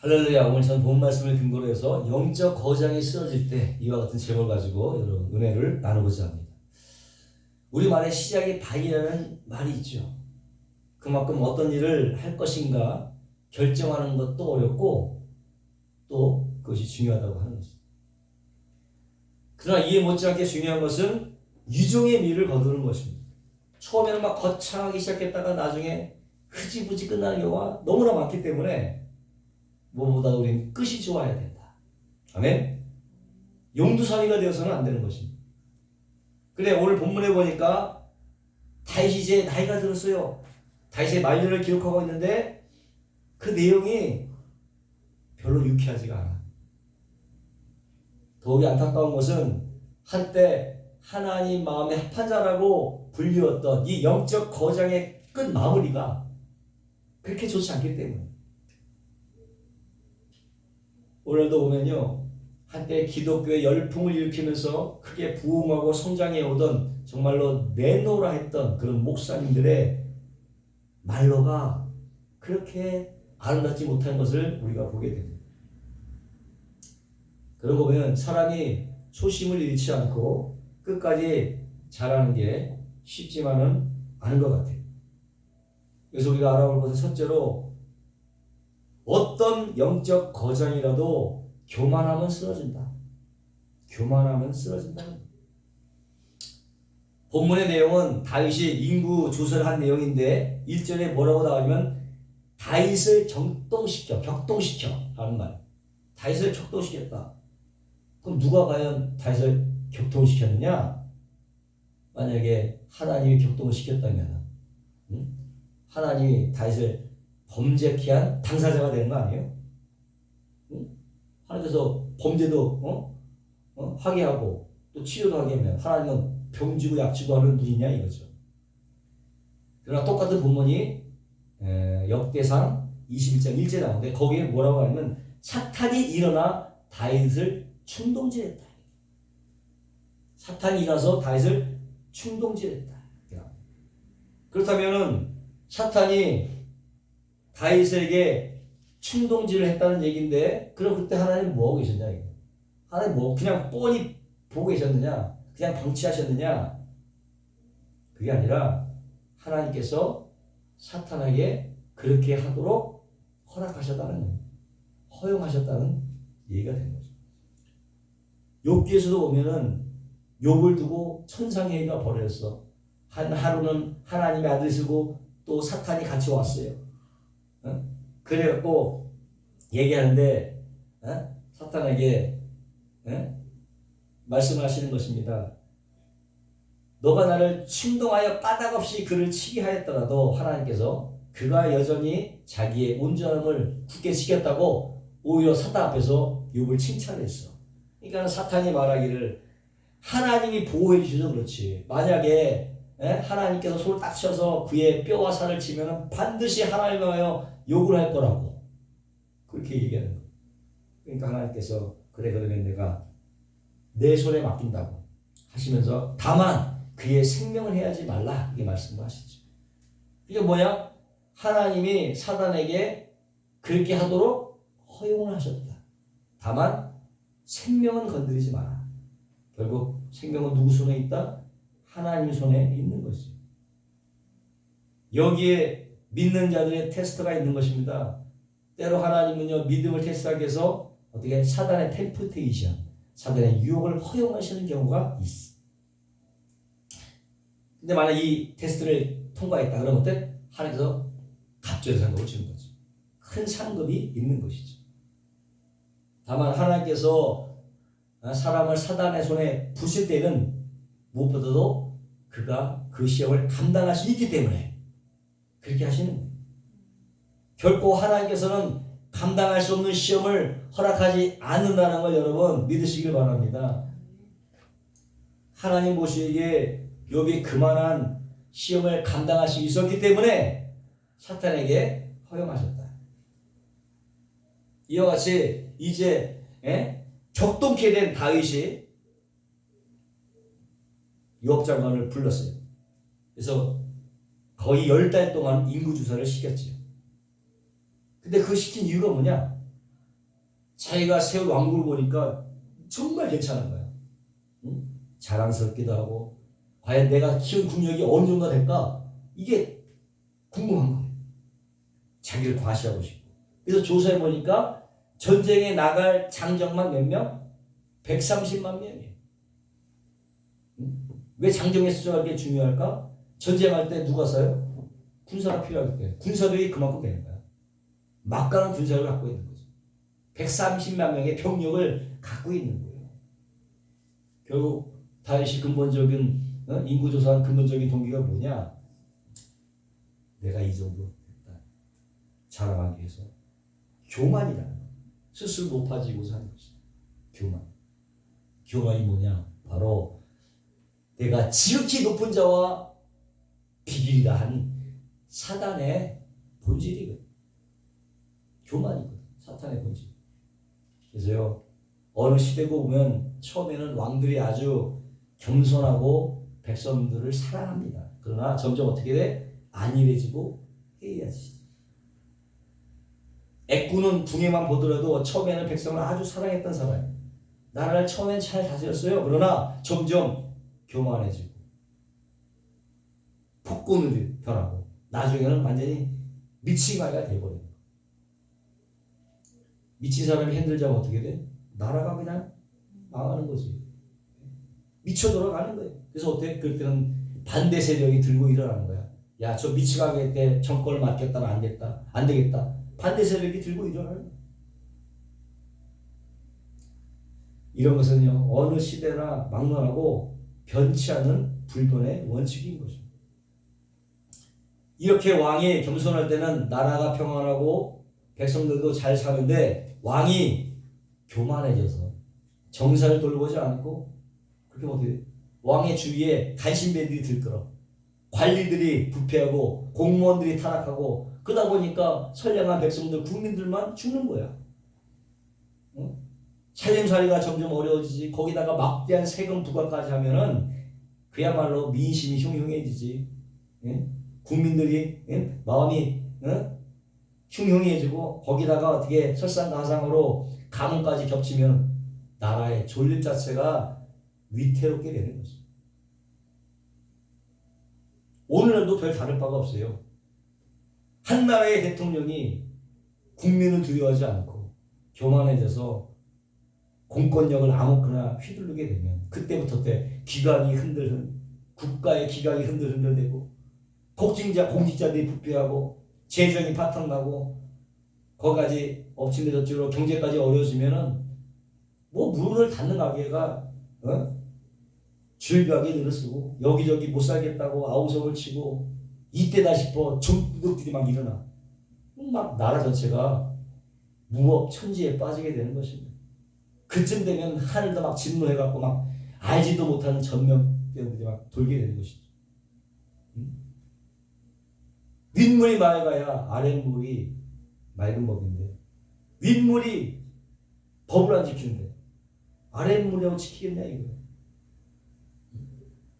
할렐루야. 오늘 전 본 말씀을 근거로 해서 영적 거장이 쓰러질 때 이와 같은 제목을 가지고 여러분 은혜를 나누고자 합니다. 우리 말의 시작이 바이라는 말이 있죠. 그만큼 어떤 일을 할 것인가 결정하는 것도 어렵고 또 그것이 중요하다고 하는 것입니다. 그러나 이에 못지않게 중요한 것은 유종의 미를 거두는 것입니다. 처음에는 막 거창하게 시작했다가 나중에 흐지부지 끝나는 경우가 너무나 많기 때문에 무엇보다 우리는 끝이 좋아야 된다. 아멘? 용두사미가 되어서는 안 되는 것입니다. 그래, 오늘 본문에 보니까 다윗이 이제 나이가 들었어요. 다윗의 말년을 기록하고 있는데 그 내용이 별로 유쾌하지가 않아. 더욱이 안타까운 것은 한때 하나님 마음에 합한 자라고 불리웠던 이 영적 거장의 끝 마무리가 그렇게 좋지 않기 때문에. 오늘도 보면요, 한때 기독교의 열풍을 일으키면서 크게 부흥하고 성장해 오던 정말로 내노라 했던 그런 목사님들의 말로가 그렇게 아름답지 못한 것을 우리가 보게 됩니다. 그러고 보면 사람이 초심을 잃지 않고 끝까지 잘하는 게 쉽지만은 않은 것 같아요. 그래서 우리가 알아볼 것은 첫째로 어떤 영적 거장이라도 교만하면 쓰러진다. 교만하면 쓰러진다. 본문의 내용은 다윗이 인구 조사를 한 내용인데 1절에 뭐라고 나오냐면 다윗을 격동시켜 라는 말. 다윗을 격동시켰다. 그럼 누가 과연 다윗을 격동시켰느냐? 만약에 하나님이 격동을 시켰다면 하나님이 다윗을 범죄케 한 당사자가 되는 거 아니에요? 하나님께서 범죄도 하게 하고 또 치료도 하게 하면 하나님은 병지고 약지고 하는 분이냐 이거죠. 그러나 똑같은 본문이 역대상 21장 1절에 나오는데 거기에 뭐라고 하냐면 사탄이 일어나 다윗을 충동질했다. 사탄이 일어나서 다윗을 충동질했다. 그렇다면은 사탄이 다윗에게 충동질을 했다는 얘기인데 그럼 그때 하나님 뭐하고 계셨냐 이거. 하나님 뭐 그냥 뻔히 보고 계셨느냐, 그냥 방치하셨느냐. 그게 아니라 하나님께서 사탄에게 그렇게 하도록 허락하셨다는 거예요. 허용하셨다는 얘기가 된 거죠. 욥기에서도 보면은 욥을 두고 천상회의가 벌어졌어. 한 하루는 하나님의 아들 쓰고 또 사탄이 같이 왔어요. 그래갖고 얘기하는데 사탄에게 말씀하시는 것입니다. 너가 나를 충동하여 까닭없이 그를 치게 하였더라도 하나님께서 그가 여전히 자기의 온전함을 굳게 지켰다고 오히려 사탄 앞에서 욥을 칭찬했어. 그러니까 사탄이 말하기를 하나님이 보호해 주셔서 그렇지. 만약에 하나님께서 손을 딱 쳐서 그의 뼈와 살을 치면 반드시 하나님을 하여 욕을 할 거라고 그렇게 얘기하는 거예요. 그러니까 하나님께서 그래 그러면 내가 내 손에 맡긴다고 하시면서 다만 그의 생명을 해야지 말라 이게 말씀을 하시죠. 이게 뭐야? 하나님이 사단에게 그렇게 하도록 허용을 하셨다. 다만 생명은 건드리지 마라. 결국 생명은 누구 손에 있다? 하나님 손에 있는 것이죠. 여기에 믿는 자들의 테스트가 있는 것입니다. 때로 하나님은요 믿음을 테스트하기 위해서 어떻게 사단의 템프테이션, 사단의 유혹을 허용하시는 경우가 있어. 근데 만약 이 테스트를 통과했다 그러면 어때? 하나님께서 갑절의 상급을 주는 거죠. 큰 상급이 있는 것이죠. 다만 하나님께서 사람을 사단의 손에 부실 때는 무엇보다도 그가 그 시험을 감당할 수 있기 때문에 그렇게 하시는 거예요. 결코 하나님께서는 감당할 수 없는 시험을 허락하지 않는다는 걸 여러분 믿으시길 바랍니다. 하나님 보시기에 욥이 그만한 시험을 감당할 수 있었기 때문에 사탄에게 허용하셨다. 이와 같이 이제 격동케 된 다윗이 요압 장관을 불렀어요. 그래서 거의 10달 동안 인구조사를 시켰지요. 근데 그 시킨 이유가 뭐냐? 자기가 세운 왕국을 보니까 정말 괜찮은 거야. 응? 자랑스럽기도 하고 과연 내가 키운 국력이 어느 정도 될까? 이게 궁금한 거예요. 자기를 과시하고 싶고. 그래서 조사해 보니까 전쟁에 나갈 장정만 몇 명? 130만 명이에요. 응? 왜 장정의 숫자가 이렇게 중요할까? 전쟁할 때 누가 써요? 군사가 필요하기 때문에. 군사력이 그만큼 되는 거야. 막강한 군사력을 갖고 있는 거죠. 130만 명의 병력을 갖고 있는 거예요. 결국 다윗이 근본적인 인구 조사한 근본적인 동기가 뭐냐? 내가 이 정도 됐다. 자랑하기 위해서 교만이라는 거. 스스로 높아지고 사는 것이다. 교만. 교만이 뭐냐? 바로 내가 지극히 높은 자와 비길이라 한 사단의 본질이거든. 교만이거든. 사탄의 본질. 그래서요, 어느 시대고 보면 처음에는 왕들이 아주 겸손하고 백성들을 사랑합니다. 그러나 점점 어떻게 돼? 안일해지고 해이해지지. 애꾸는 붕에만 보더라도 처음에는 백성을 아주 사랑했던 사람이에요. 나라를 처음엔 잘 다스렸어요. 그러나 점점 교만해지고 폭군으로 변하고 나중에는 완전히 미치마이가 돼버려요. 미친 사람이 흔들자면 어떻게 돼? 나라가 그냥 망하는 거지. 미쳐 돌아가는 거예요. 그래서 어떻게 그럴 때는 반대 세력이 들고 일어나는 거야. 야, 저 미치가게 때 정권을 맡겼다면 안 됐다. 안 되겠다. 반대 세력이 들고 일어나는 거야. 이런 것은요, 어느 시대나 막론하고 변치 않은 불변의 원칙인 것입니다. 이렇게 왕이 겸손할 때는 나라가 평안하고 백성들도 잘 사는데 왕이 교만해져서 정사를 돌보지 않고 그렇게 어떻게 왕의 주위에 간신배들이 들끓어 관리들이 부패하고 공무원들이 타락하고 그러다 보니까 선량한 백성들 국민들만 죽는 거야. 응? 살림살이가 점점 어려워지지. 거기다가 막대한 세금 부과까지 하면은 그야말로 민심이 흉흉해지지. 응? 국민들이 응? 마음이 응? 흉흉해지고 거기다가 어떻게 설상가상으로 가뭄까지 겹치면 나라의 존립 자체가 위태롭게 되는 거죠. 오늘날도 별 다를 바가 없어요. 한 나라의 대통령이 국민을 두려워하지 않고 교만해져서 공권력을 아무거나 휘두르게 되면 그때부터 기관이 국가의 기관이 흔들흔들되고 공직자들이 부패하고 재정이 파탄나고 거기까지 엎친데저친으로 경제까지 어려워지면은 뭐 문을 닫는 가게가 줄벽에 늘어 쓰고 여기저기 못 살겠다고 아우성을 치고 이때다 싶어 종들이 막 일어나. 막 나라 전체가 무법 천지에 빠지게 되는 것입니다. 그쯤 되면 하늘도 막 진노해갖고 막 알지도 못하는 전면병들이 막 돌게 되는 것이죠. 윗물이 맑아야 아랫물이 맑은 법인데 윗물이 법을 안 지키는데 아랫물이라고 지키겠냐 이거예요.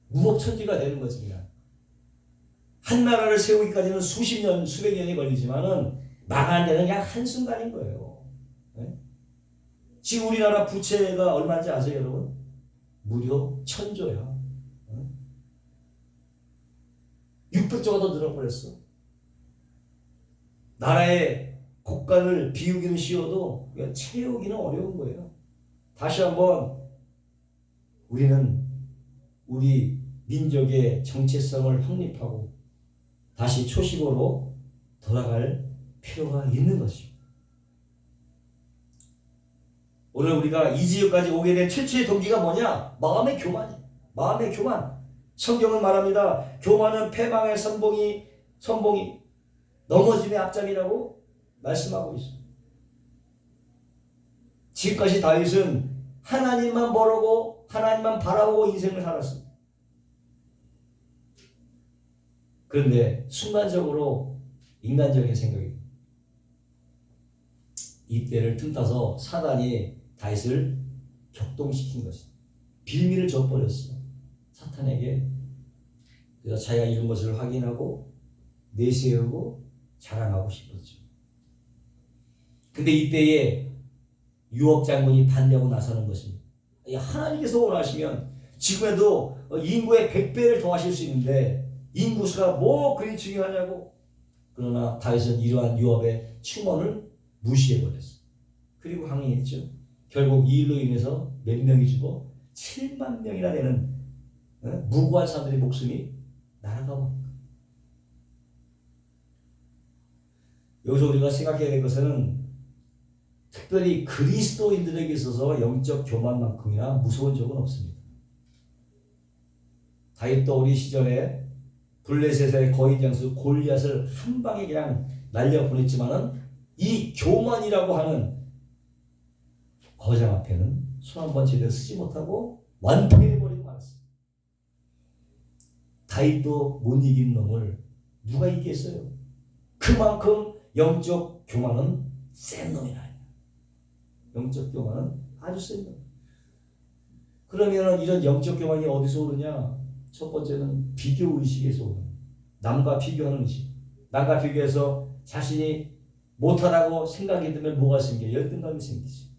무법천지가 되는 거지 그냥. 한 나라를 세우기까지는 수십 년, 수백 년이 걸리지만은 망한 데는 그냥 한순간인 거예요. 네? 지금 우리나라 부채가 얼마인지 아세요 여러분? 무려 1000조야. 600조가 더 늘어버렸어. 나라의 국간을 비우기는 쉬워도 채우기는 어려운 거예요. 다시 한번 우리는 우리 민족의 정체성을 확립하고 다시 초심으로 돌아갈 필요가 있는 것입니다. 오늘 우리가 이 지역까지 오게 된 최초의 동기가 뭐냐? 마음의 교만이에요. 마음의 교만. 성경은 말합니다. 교만은 패망의 선봉이 넘어짐의 앞장이라고 말씀하고 있습니다. 지금까지 다윗은 하나님만 모르고 하나님만 바라보고 인생을 살았습니다. 그런데 순간적으로 인간적인 생각이 이때를 틈타서 사단이 다윗을 격동시킨 것입니다. 빌미를 줘버렸어. 사탄에게. 그래서 자기가 이룬 것을 확인하고 내세우고 자랑하고 싶었죠. 근데 이때에 유업 장군이 반대하고 나서는 것입니다. 하나님께서 원하시면 지금에도 인구의 100배를 더하실 수 있는데 인구수가 뭐 그리 중요하냐고. 그러나 다윗은 이러한 유업의 충원을 무시해버렸어. 그리고 항의했죠. 결국 이 일로 인해서 몇 명이 죽어? 7만 명이나 되는 무고한 사람들의 목숨이 날아가 버린 거예요. 여기서 우리가 생각해야 될 것은 특별히 그리스도인들에게 있어서 영적 교만만큼이나 무서운 적은 없습니다. 다윗도 어린 시절에 블레셋의 거인 장수 골리앗을 한 방에 그냥 날려보냈지만은 이 교만이라고 하는 거장 앞에는 손 한 번 제대로 쓰지 못하고 완패해버리고 말았어요. 다윗도 못 이긴 놈을 누가 이기겠어요? 그만큼 영적 교만은 센 놈이라. 영적 교만은 아주 센 놈. 그러면 이런 영적 교만이 어디서 오느냐? 첫 번째는 비교 의식에서 오는, 남과 비교하는 의식. 남과 비교해서 자신이 못하다고 생각이 들면 뭐가 생겨? 열등감이 생기지.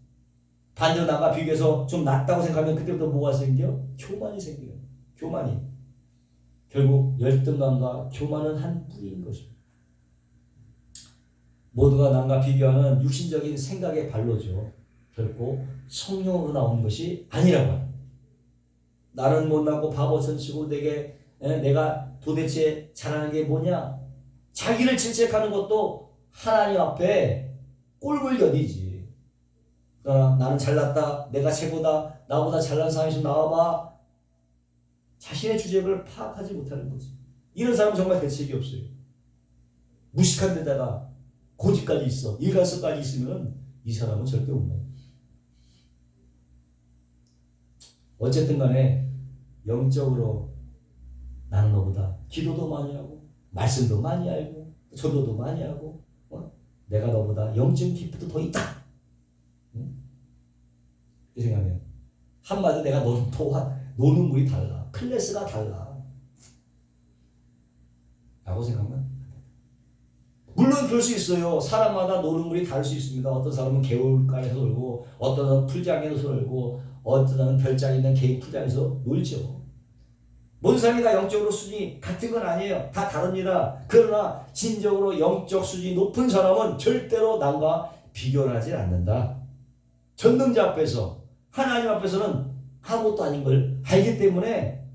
반대로 남과 비교해서 좀 낫다고 생각하면 그때부터 뭐가 생겨? 교만이 생겨요. 교만이. 결국 열등감과 교만은 한 뿌리인 것입니다. 모두가 남과 비교하는 육신적인 생각의 발로죠. 결코 성령으로 나오는 것이 아니라고 합니다. 나는 못나고 바보처럼 치고 내가 도대체 잘하는 게 뭐냐? 자기를 질책하는 것도 하나님 앞에 꼴불견이지. 그러나 나는 잘났다, 내가 최고다, 나보다 잘난 사람이 좀 나와봐. 자신의 주제를 파악하지 못하는 거지. 이런 사람은 정말 대책이 없어요. 무식한 데다가 고집까지 있어, 일관성까지 있으면 이 사람은 절대 없나요. 어쨌든 간에 영적으로 나는 너보다 기도도 많이 하고 말씀도 많이 알고 전도도 많이 하고 내가 너보다 영적 기쁨도 더 있다. 이 생각하면 한마디로 내가 노는 물이 달라. 클래스가 달라. 라고 생각하면 물론 그럴 수 있어요. 사람마다 노는 물이 다를 수 있습니다. 어떤 사람은 개울가에서 놀고 어떤 사람은 풀장에서 놀고 어떤 사람은 별장 있는 개인 풀장에서 놀죠. 모든 사람이 다 영적으로 수준이 같은 건 아니에요. 다 다릅니다. 그러나 진정으로 영적 수준이 높은 사람은 절대로 남과 비교를 하지 않는다. 전능자 앞에서 하나님 앞에서는 아무것도 아닌 걸 알기 때문에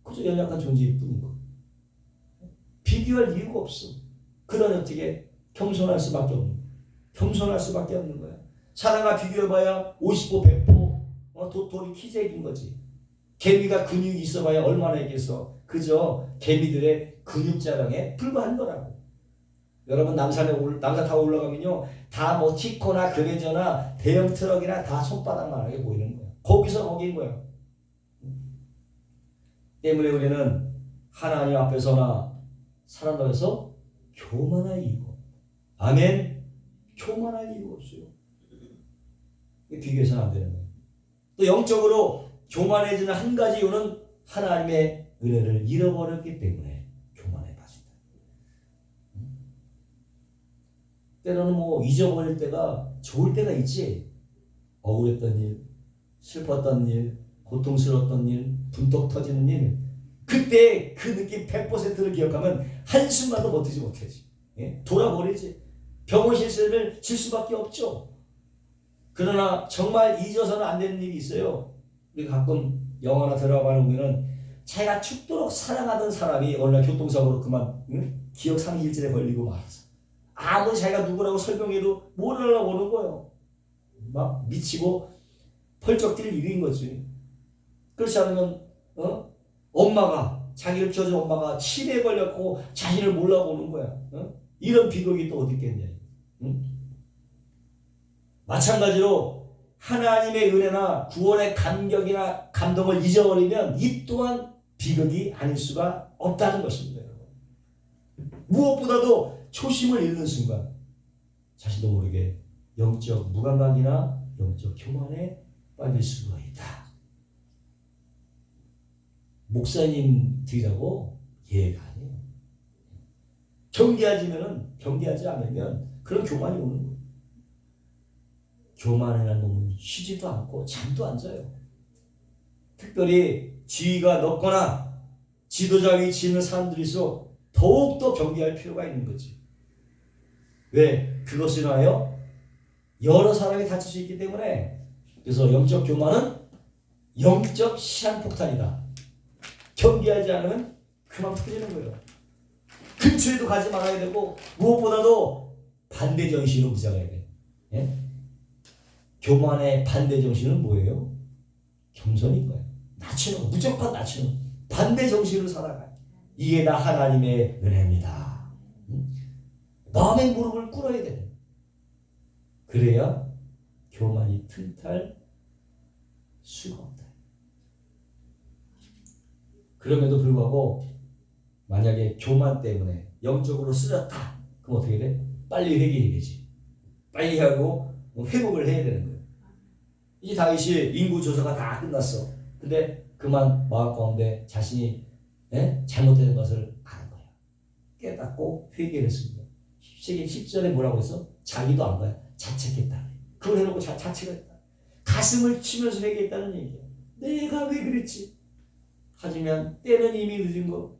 그저 연약한 존재일 뿐인 거. 비교할 이유가 없어. 그러니 어떻게 겸손할 수밖에 없는 거야. 겸손할 수밖에 없는 거야. 사람과 비교해봐야 50보 100보 도토리 키재기인 거지. 개미가 근육이 있어봐야 얼마나 있겠어. 그저 개미들의 근육 자랑에 불과한 거라고. 여러분 남산 타고 올라가면요 다 뭐 티코나 그레저나 대형 트럭이나 다 손바닥만하게 보이는 거야. 거기서 거기인 거야. 때문에 우리는 하나님 앞에서나 사람 앞에서 교만할 이유가. 아멘. 교만할 이유가 없어요. 비교해서는 안 되는 거예요. 또 영적으로 교만해지는 한 가지 이유는 하나님의 은혜를 잃어버렸기 때문에 교만에 빠진다. 때로는 뭐 잊어버릴 때가 좋을 때가 있지. 억울했던 일, 슬펐던 일, 고통스러웠던 일, 분떡 터지는 일. 그때 그 느낌 100%를 기억하면 한순간도 버티지 못하지. 예? 돌아버리지. 병원 실세를 질 수밖에 없죠. 그러나 정말 잊어서는 안 되는 일이 있어요. 우리 가끔 영화나 드라마 보면은 자기가 죽도록 사랑하던 사람이 어느 날 교통사고로 기억 상실증에 걸리고 말았어. 아무리 자기가 누구라고 설명해도 못 알아보는 거예요. 막 미치고 펄쩍 뛸 일인 거지. 그렇지 않으면 엄마가 자기를 키워준 엄마가 치매에 걸렸고 자신을 몰라보는 거야. 이런 비극이 또 어디 있겠냐. 마찬가지로 하나님의 은혜나 구원의 감격이나 감동을 잊어버리면 이 또한 비극이 아닐 수가 없다는 것입니다. 무엇보다도 초심을 잃는 순간 자신도 모르게 영적 무감각이나 영적 교만에 빠질 수가 있다. 목사님들이라고 예가 아니에요. 경계하지 않으면 그런 교만이 오는 거예요. 교만이라는 놈은 쉬지도 않고 잠도 안 자요. 특별히 지위가 높거나 지도자 위치에 있는 사람들일수록 더욱더 경계할 필요가 있는 거지. 왜? 그것을 인하여 여러 사람이 다칠 수 있기 때문에. 그래서 영적 교만은 영적 시한폭탄이다. 경계하지 않으면 그만 터지는 거예요. 근처에도 가지 말아야 되고 무엇보다도 반대 정신으로 무장해야 돼. 예? 교만의 반대 정신은 뭐예요? 겸손인 거예요. 낮추는 거, 무조건 낮추는 거. 반대 정신으로 살아가요. 이게 다 하나님의 은혜입니다. 마음의 무릎을 꿇어야 돼요. 그래야 교만이 틈탈 수가 없다. 그럼에도 불구하고 만약에 교만 때문에 영적으로 쓰렸다. 그럼 어떻게 돼? 빨리 회개해야 되지. 빨리 하고 회복을 해야 되는 거예요. 이 다윗이 인구 조사가 다 끝났어. 근데 그만 마음 가운데 자신이 잘못된 것을 아는 거야. 깨닫고 회개를 했습니다. 10절에 뭐라고 했어? 자기도 안 가요. 자책했다. 그걸 해놓고 자책했다. 가슴을 치면서 회개했다는 얘기야. 내가 왜 그랬지? 하지만 때는 이미 늦은 거.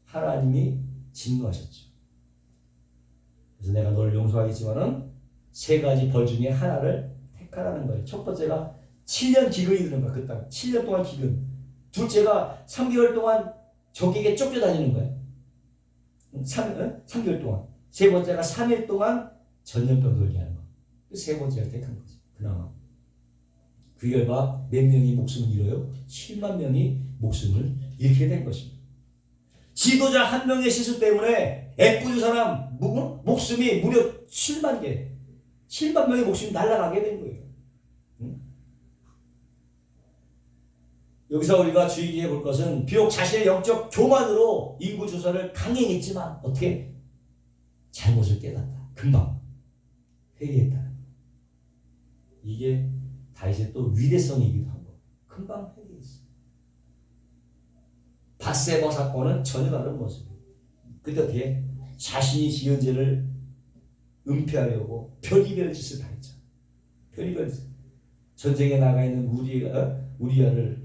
하나님이 진노하셨죠. 그래서 내가 너를 용서하겠지만은 세 가지 벌 중에 하나를 택하라는 거예요. 첫 번째가 7년 기근이 드는 거야. 그 땅. 7년 동안 기근. 둘째가 3개월 동안 적에게 쫓겨다니는 거예요. 3개월 동안. 세 번째가 3일 동안 전염병 돌게 하는 거. 세 번째를 택한 거죠. 그나마. 그 결과 몇 명이 목숨을 잃어요? 7만 명이 목숨을 잃게 된 것입니다. 지도자 한 명의 실수 때문에 애꿎은 사람 목숨이 무려 7만 개. 7만 명의 목숨이 날아가게 된 거예요. 여기서 우리가 주의해 볼 것은 비록 자신의 영적 교만으로 인구 조사를 강행했지만 어떻게 잘못을 깨닫다. 금방 회개했다. 이게 다윗의 또 위대성이기도 한 거. 금방 회개했어. 밧세바 사건은 전혀 다른 모습이에요. 그때 어떻게 자신이 지은 죄를 은폐하려고 별의별 짓을 다 했잖아. 별의별 짓. 전쟁에 나가 있는 우리아를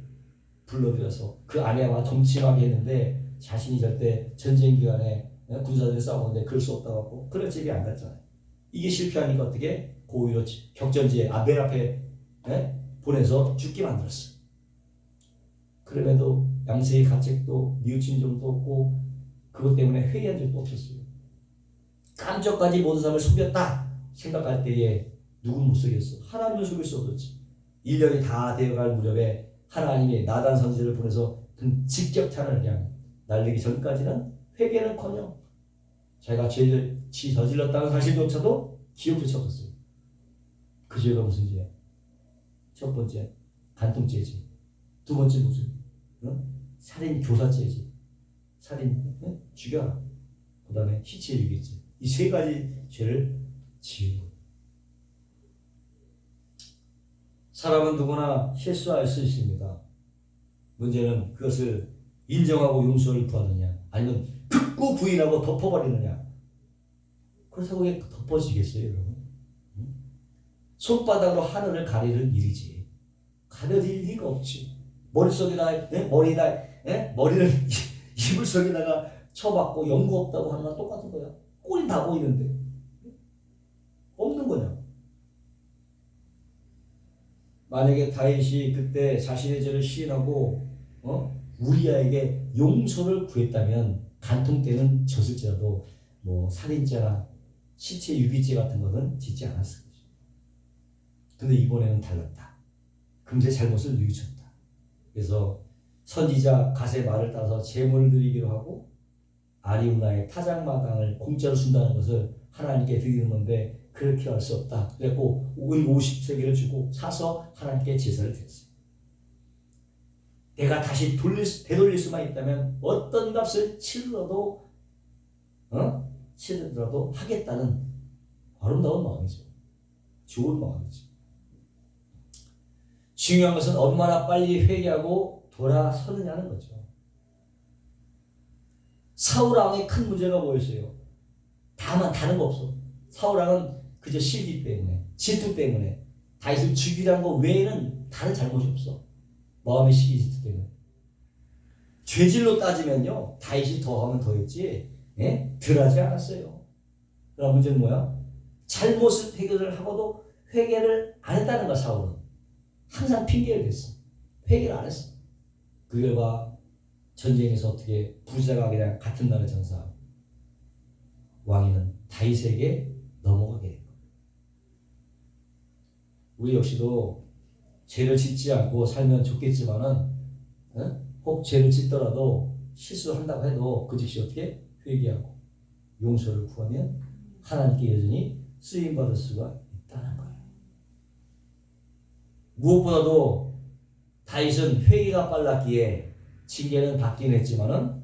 불러들여서 그 아내와 동침하게 했는데 자신이 절대 전쟁 기간에 군사들이 싸우는데 그럴 수 없다고 하고 그런 집이 안 갔잖아요. 이게 실패하니까 어떻게 고의로 격전지에 아벨 앞에 보내서 죽게 만들었어. 그럼에도 양세의 가책도 뉘우친 점도 없고 그것 때문에 회개한 적도 없었어요. 깜짝까지 모든 사람을 속였다 생각할 때에 누군 못 속였어? 하나님을 속일 수 없었지. 1년이 다 되어갈 무렵에 하나님이 나단 선지자를 보내서 직격탄을 그냥 날리기 전까지는 회개는커녕 자기가 죄를 저질렀다는 사실조차도 기억조차 없었어요. 그 죄가 무슨 죄야? 첫 번째 간통죄지. 두 번째 무슨? 살인 교사죄지. 살인 죽여라. 그 다음에 시체 유기죄. 이 세 가지 죄를 지은 거예요. 사람은 누구나 실수할 수 있습니다. 문제는 그것을 인정하고 용서를 구하느냐 아니면 극구 부인하고 덮어버리느냐. 그래서 그게 덮어지겠어요 여러분? 손바닥으로 하늘을 가리는 일이지. 가려질 리가 없지. 머릿속에다 머리를 이불 속에다가 쳐박고 연고 없다고 하는 건 똑같은 거야. 꼴이 다 보이는데 없는 거냐. 만약에 다윗이 그때 자신의 죄를 시인하고 우리아에게 용서를 구했다면 간통 때는 졌을지라도 뭐 살인죄나 시체 유기죄 같은 것은 짓지 않았을 거죠. 근데 이번에는 달랐다. 금세 잘못을 뉘우쳤다. 그래서 선지자 갓의 말을 따라서 제물을 드리기로 하고 아리우나의 타작마당을 공짜로 준다는 것을 하나님께 드리는 건데 그렇게 할 수 없다. 그래갖고 은 50세겔을 주고 사서 하나님께 제사를 드렸어요. 내가 다시 되돌릴 수만 있다면 어떤 값을 치르더라도 하겠다는 아름다운 마음이죠. 좋은 마음이죠. 중요한 것은 얼마나 빨리 회개하고 돌아서느냐는 거죠. 사울 왕의 큰 문제가 뭐였어요? 다만 다른 거 없어. 사울 왕은 그저 시기 때문에 질투 때문에 다윗을 죽이라는 거 외에는 다른 잘못이 없어. 마음의 시기 있을 때는. 죄질로 따지면요, 다윗이 더하면 더했지, 예? 덜하지 않았어요. 그럼 문제는 뭐야? 잘못을 회개를 하고도 회개를 안 했다는 거야. 사울은 항상 핑계를 댔어. 회개를 안 했어. 그 결과 전쟁에서 어떻게 부자가 그냥 같은 날에 전사하고 왕위는 다윗에게 넘어가게 된 거야. 우리 역시도 죄를 짓지 않고 살면 좋겠지만은, 혹 죄를 짓더라도 실수한다고 해도 그 즉시 어떻게 회개하고 용서를 구하면 하나님께 여전히 쓰임받을 수가 있다는 거예요. 무엇보다도 다윗은 회개가 빨랐기에 징계는 받긴 했지만은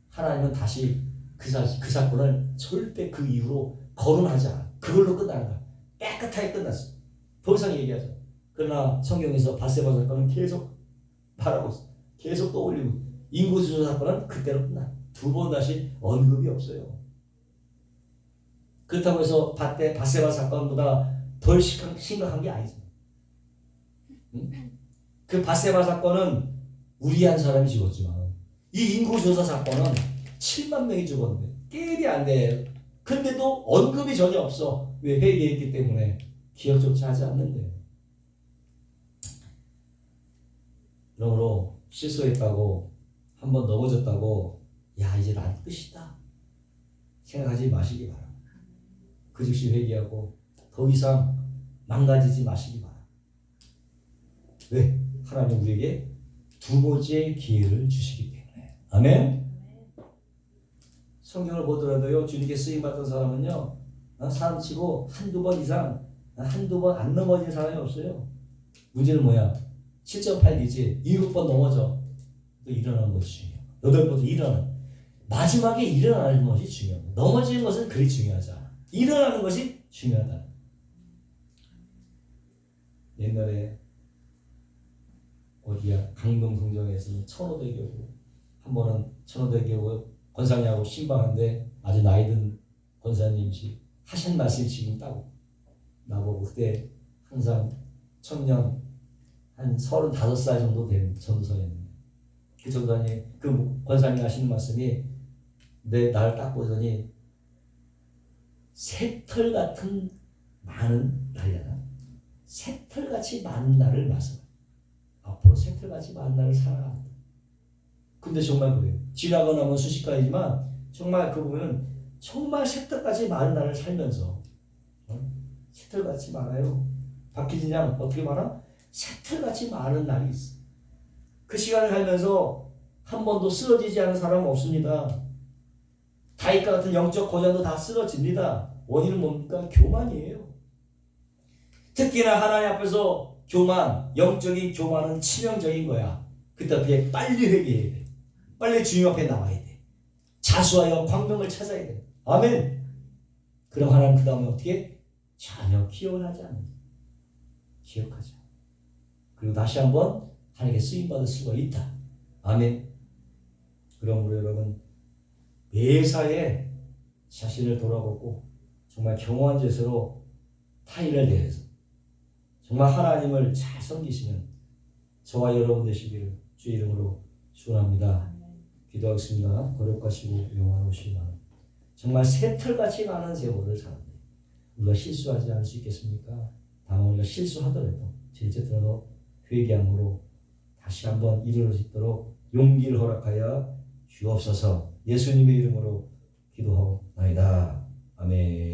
하나님은 다시 그 사건을 절대 그 이후로 거론하지 않아. 그걸로 끝나는 거야. 깨끗하게 끝났어. 더 이상 얘기하죠. 그러나 성경에서 바세바 사건은 계속 말하고 있어. 계속 떠올리고 인구수조 사건은 그때로 끝나. 두 번 다시 언급이 없어요. 그렇다고 해서 바세바 사건보다 덜 심각한 게 아니죠. 그 바세바 사건은 우리한 사람이 죽었지만 이 인구조사 사건은 7만 명이 죽었는데 깨일이 안 돼. 근데도 언급이 전혀 없어. 왜? 회개했기 때문에 기억조차 하지 않는데. 그러므로 실수했다고 한번 넘어졌다고 야 이제 난 끝이다 생각하지 마시기 바랍니다. 그 즉시 회개하고 더 이상 망가지지 마시기 바랍니다. 왜? 하나님 우리에게 두 번째 기회를 주시기 때문에. 아멘. 성경을 보더라도요, 주님께 쓰임받던 사람은요, 사람 치고 한두 번 이상, 한두 번 안 넘어진 사람이 없어요. 문제는 뭐야? 7.8이지 7번 넘어져. 또 일어나는 것이 중요해요. 8번도 일어나는. 마지막에 일어나는 것이 중요해요. 넘어지는 것은 그리 중요하지 않아. 일어나는 것이 중요하다. 옛날에 어디야? 강동 성정에서 천호대교고 한 번은 천호대교고 권사님하고 신방한데 아주 나이든 권사님이 하신 말씀이 지금 따고 나보고 그때 항상 청년 한 35살 정도 된 전도사였는데 그 전도사님 그 권사님 하시는 말씀이 내 나를 딱 보더니 새털 같은 많은 날이야. 새털같이 많은 날을 말씀. 앞으로 새털같이 많은 날을 살아간다. 근데 정말 그래요. 지나고 나면 순식간이지만 정말 그 보면은 정말 새털같이 많은 날을 살면서 새털같이 많아요. 박희진 양 어떻게 말하? 새털같이 많은 날이 있어. 그 시간을 살면서 한 번도 쓰러지지 않은 사람은 없습니다. 다윗과 같은 영적 고전도 다 쓰러집니다. 원인은 뭡니까? 교만이에요. 특히나 하나님 앞에서 교만, 영적인 교만은 치명적인 거야. 그때 어떻게 빨리 회개해야 돼. 빨리 주님 앞에 나와야 돼. 자수하여 광명을 찾아야 돼. 아멘. 그럼 하나님 그 다음에 어떻게? 전혀 기억을 하지 않는다. 기억하자. 그리고 다시 한번 하나님께 쓰임받을 수가 있다. 아멘. 그러므로 여러분 매사에 자신을 돌아보고 정말 경호한 제스로 타인을 대해서 정말 하나님을 잘 섬기시면 저와 여러분 되시기를 주의 이름으로 축원합니다. 기도하겠습니다. 거룩하시고 영원하신 하나님, 정말 새털같이 많은 세월을 사는데 우리가 실수하지 않을 수 있겠습니까? 다만 우리가 실수하더라도 질지더라도 회개함으로 다시 한번 이룰 수 있도록 용기를 허락하여 주옵소서. 예수님의 이름으로 기도하옵나이다. 아멘.